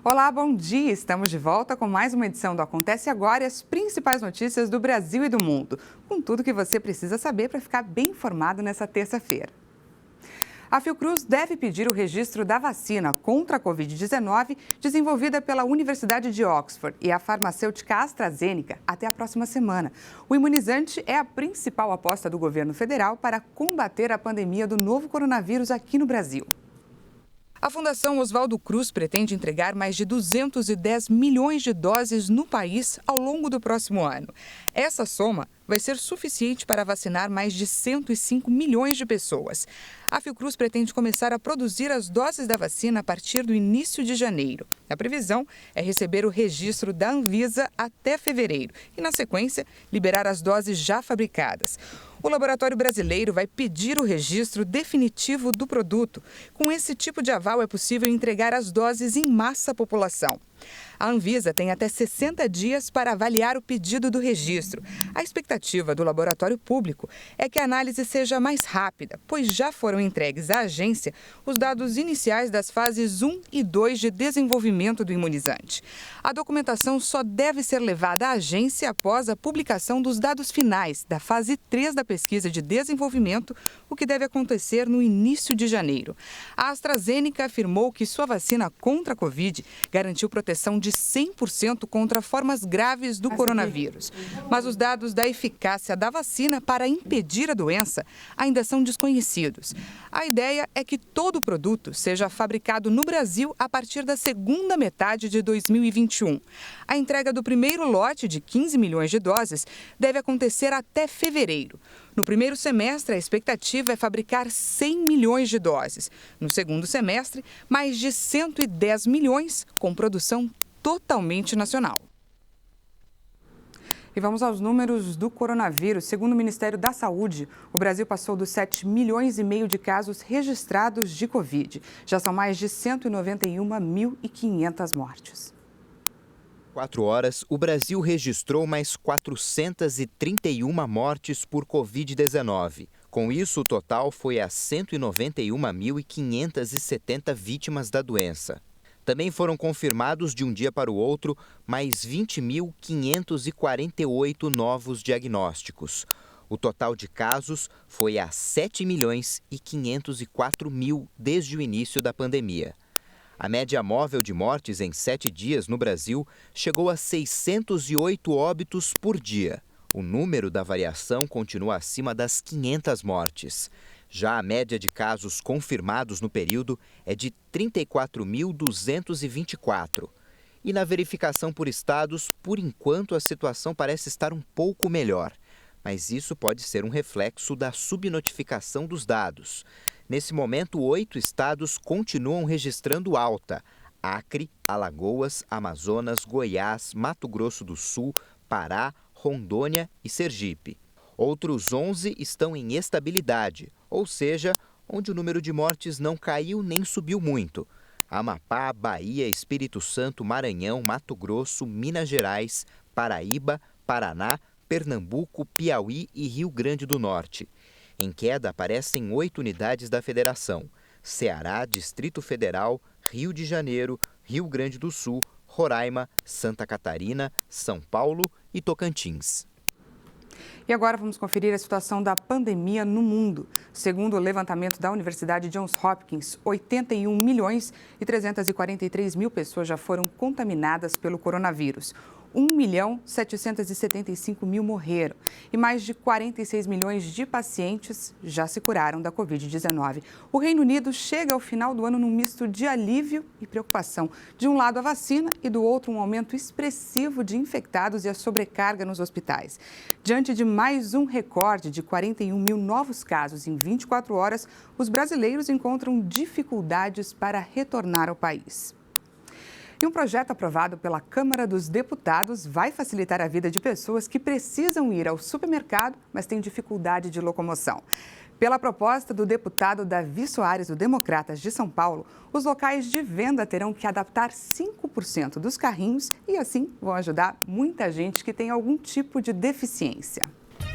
Olá, bom dia! Estamos de volta com mais uma edição do Acontece Agora e as principais notícias do Brasil e do mundo, com tudo que você precisa saber para ficar bem informado nessa terça-feira. A Fiocruz deve pedir o registro da vacina contra a Covid-19 desenvolvida pela Universidade de Oxford e a farmacêutica AstraZeneca até a próxima semana. O imunizante é a principal aposta do governo federal para combater a pandemia do novo coronavírus aqui no Brasil. A Fundação Oswaldo Cruz pretende entregar mais de 210 milhões de doses no país ao longo do próximo ano. Essa soma vai ser suficiente para vacinar mais de 105 milhões de pessoas. A Fiocruz pretende começar a produzir as doses da vacina a partir do início de janeiro. A previsão é receber o registro da Anvisa até fevereiro e, na sequência, liberar as doses já fabricadas. O laboratório brasileiro vai pedir o registro definitivo do produto. Com esse tipo de aval, é possível entregar as doses em massa à população. A Anvisa tem até 60 dias para avaliar o pedido do registro. A expectativa do laboratório público é que a análise seja mais rápida, pois já foram entregues à agência os dados iniciais das fases 1 e 2 de desenvolvimento do imunizante. A documentação só deve ser levada à agência após a publicação dos dados finais da fase 3 da pesquisa de desenvolvimento, o que deve acontecer no início de janeiro. A AstraZeneca afirmou que sua vacina contra a Covid garantiu proteção de 100% contra formas graves do coronavírus. Mas os dados da eficácia da vacina para impedir a doença ainda são desconhecidos. A ideia é que todo o produto seja fabricado no Brasil a partir da segunda metade de 2021. A entrega do primeiro lote de 15 milhões de doses deve acontecer até fevereiro. No primeiro semestre, a expectativa é fabricar 100 milhões de doses. No segundo semestre, mais de 110 milhões, com produção totalmente nacional. E vamos aos números do coronavírus. Segundo o Ministério da Saúde, o Brasil passou dos 7,5 milhões de casos registrados de Covid. Já são mais de 191.500 mortes. 4 horas, o Brasil registrou mais 431 mortes por Covid-19. Com isso, o total foi a 191.570 vítimas da doença. Também foram confirmados de um dia para o outro mais 20.548 novos diagnósticos. O total de casos foi a 7.504.000 desde o início da pandemia. A média móvel de mortes em 7 dias no Brasil chegou a 608 óbitos por dia. O número da variação continua acima das 500 mortes. Já a média de casos confirmados no período é de 34.224. E na verificação por estados, por enquanto a situação parece estar um pouco melhor. Mas isso pode ser um reflexo da subnotificação dos dados. Nesse momento, 8 estados continuam registrando alta: Acre, Alagoas, Amazonas, Goiás, Mato Grosso do Sul, Pará, Rondônia e Sergipe. Outros 11 estão em estabilidade, ou seja, onde o número de mortes não caiu nem subiu muito. Amapá, Bahia, Espírito Santo, Maranhão, Mato Grosso, Minas Gerais, Paraíba, Paraná, Pernambuco, Piauí e Rio Grande do Norte. Em queda aparecem 8 unidades da federação: Ceará, Distrito Federal, Rio de Janeiro, Rio Grande do Sul, Roraima, Santa Catarina, São Paulo e Tocantins. E agora vamos conferir a situação da pandemia no mundo. Segundo o levantamento da Universidade Johns Hopkins, 81.343.000 pessoas já foram contaminadas pelo coronavírus. 1.775.000 morreram e mais de 46 milhões de pacientes já se curaram da Covid-19. O Reino Unido chega ao final do ano num misto de alívio e preocupação. De um lado, a vacina e do outro, um aumento expressivo de infectados e a sobrecarga nos hospitais. Diante de mais um recorde de 41 mil novos casos em 24 horas, os brasileiros encontram dificuldades para retornar ao país. E um projeto aprovado pela Câmara dos Deputados vai facilitar a vida de pessoas que precisam ir ao supermercado, mas têm dificuldade de locomoção. Pela proposta do deputado Davi Soares, do Democratas de São Paulo, os locais de venda terão que adaptar 5% dos carrinhos e, assim, vão ajudar muita gente que tem algum tipo de deficiência.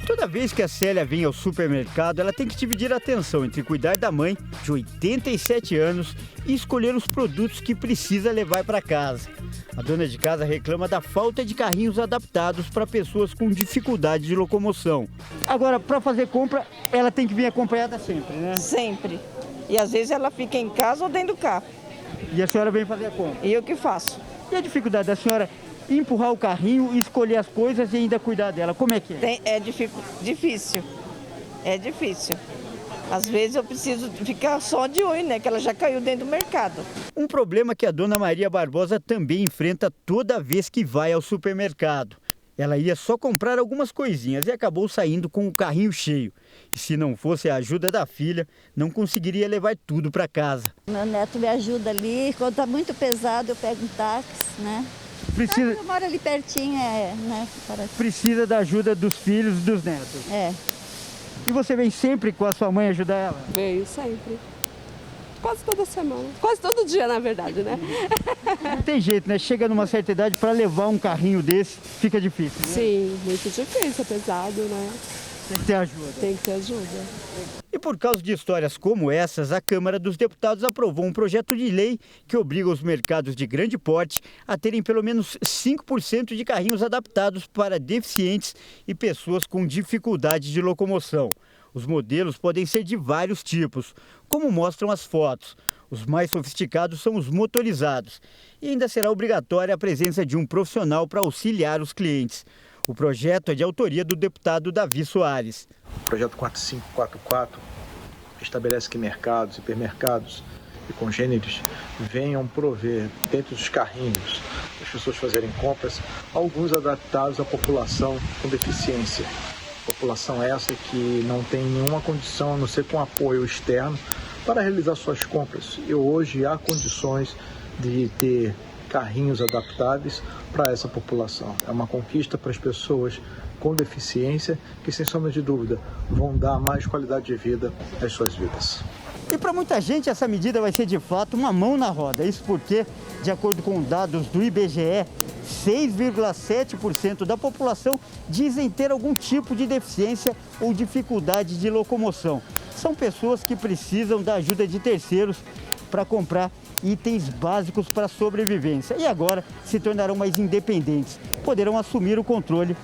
Toda vez que a Célia vem ao supermercado, ela tem que dividir a atenção entre cuidar da mãe, de 87 anos, e escolher os produtos que precisa levar para casa. A dona de casa reclama da falta de carrinhos adaptados para pessoas com dificuldade de locomoção. Agora, para fazer compra, ela tem que vir acompanhada sempre, né? Sempre. E às vezes ela fica em casa ou dentro do carro. E a senhora vem fazer a compra? E eu que faço. E a dificuldade da senhora empurrar o carrinho, escolher as coisas e ainda cuidar dela, como é que é? É difícil. É difícil. Às vezes eu preciso ficar só de olho, né? Que ela já caiu dentro do mercado. Um problema que a dona Maria Barbosa também enfrenta toda vez que vai ao supermercado. Ela ia só comprar algumas coisinhas e acabou saindo com o carrinho cheio. E se não fosse a ajuda da filha, não conseguiria levar tudo para casa. Meu neto me ajuda ali, quando está muito pesado eu pego um táxi, né? Eu moro ali pertinho, né? Precisa da ajuda dos filhos e dos netos. É. E você vem sempre com a sua mãe ajudar ela? Venho sempre. Quase toda semana. Quase todo dia, na verdade, né? Não tem jeito, né? Chega numa certa idade, para levar um carrinho desse, fica difícil, né? Sim, muito difícil, é pesado, né? Tem que ter ajuda. Tem que ter ajuda. E por causa de histórias como essas, a Câmara dos Deputados aprovou um projeto de lei que obriga os mercados de grande porte a terem pelo menos 5% de carrinhos adaptados para deficientes e pessoas com dificuldade de locomoção. Os modelos podem ser de vários tipos, como mostram as fotos. Os mais sofisticados são os motorizados. E ainda será obrigatória a presença de um profissional para auxiliar os clientes. O projeto é de autoria do deputado Davi Soares. O projeto 4544 estabelece que mercados, hipermercados e congêneres venham prover, dentro dos carrinhos, as pessoas fazerem compras, alguns adaptados à população com deficiência. População essa que não tem nenhuma condição, a não ser com apoio externo, para realizar suas compras. E hoje há condições de ter carrinhos adaptáveis para essa população. É uma conquista para as pessoas com deficiência que, sem sombra de dúvida, vão dar mais qualidade de vida às suas vidas. E para muita gente essa medida vai ser de fato uma mão na roda. Isso porque, de acordo com dados do IBGE, 6,7% da população dizem ter algum tipo de deficiência ou dificuldade de locomoção. São pessoas que precisam da ajuda de terceiros para comprar itens básicos para a sobrevivência. E agora se tornarão mais independentes, poderão assumir o controle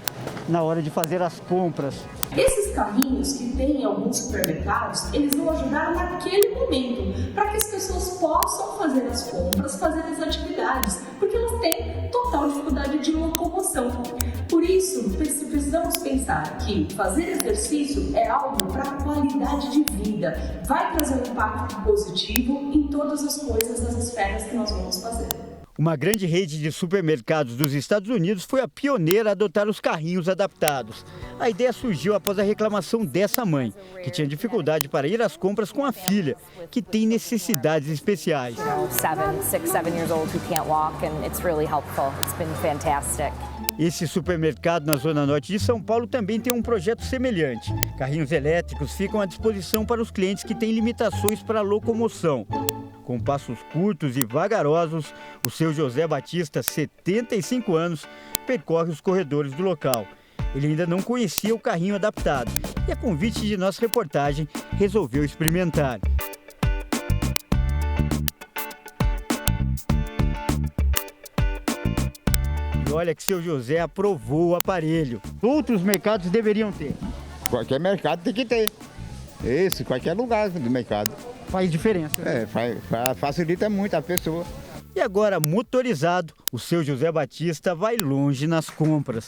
na hora de fazer as compras. Esses carrinhos que tem em alguns supermercados, eles vão ajudar naquele momento, para que as pessoas possam fazer as compras, fazer as atividades, porque elas têm total dificuldade de locomoção. Por isso, precisamos pensar que fazer exercício é algo para a qualidade de vida, vai trazer um impacto positivo em todas as coisas das esferas que nós vamos fazer. Uma grande rede de supermercados dos Estados Unidos foi a pioneira a adotar os carrinhos adaptados. A ideia surgiu após a reclamação dessa mãe, que tinha dificuldade para ir às compras com a filha, que tem necessidades especiais. 7 years old who can't walk, and it's really helpful. It's been fantastic. Esse supermercado na Zona Norte de São Paulo também tem um projeto semelhante. Carrinhos elétricos ficam à disposição para os clientes que têm limitações para a locomoção. Com passos curtos e vagarosos, o seu José Batista, 75 anos, percorre os corredores do local. Ele ainda não conhecia o carrinho adaptado e, a convite de nossa reportagem, resolveu experimentar. E olha que seu José aprovou o aparelho. Outros mercados deveriam ter. Qualquer mercado tem que ter. Isso, qualquer lugar do mercado. Faz diferença. Facilita muito a pessoa. E agora, motorizado, o seu José Batista vai longe nas compras.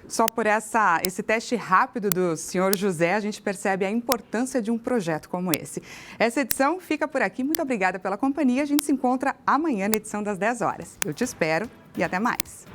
Só por esse teste rápido do senhor José, a gente percebe a importância de um projeto como esse. Essa edição fica por aqui. Muito obrigada pela companhia. A gente se encontra amanhã na edição das 10 horas. Eu te espero e até mais.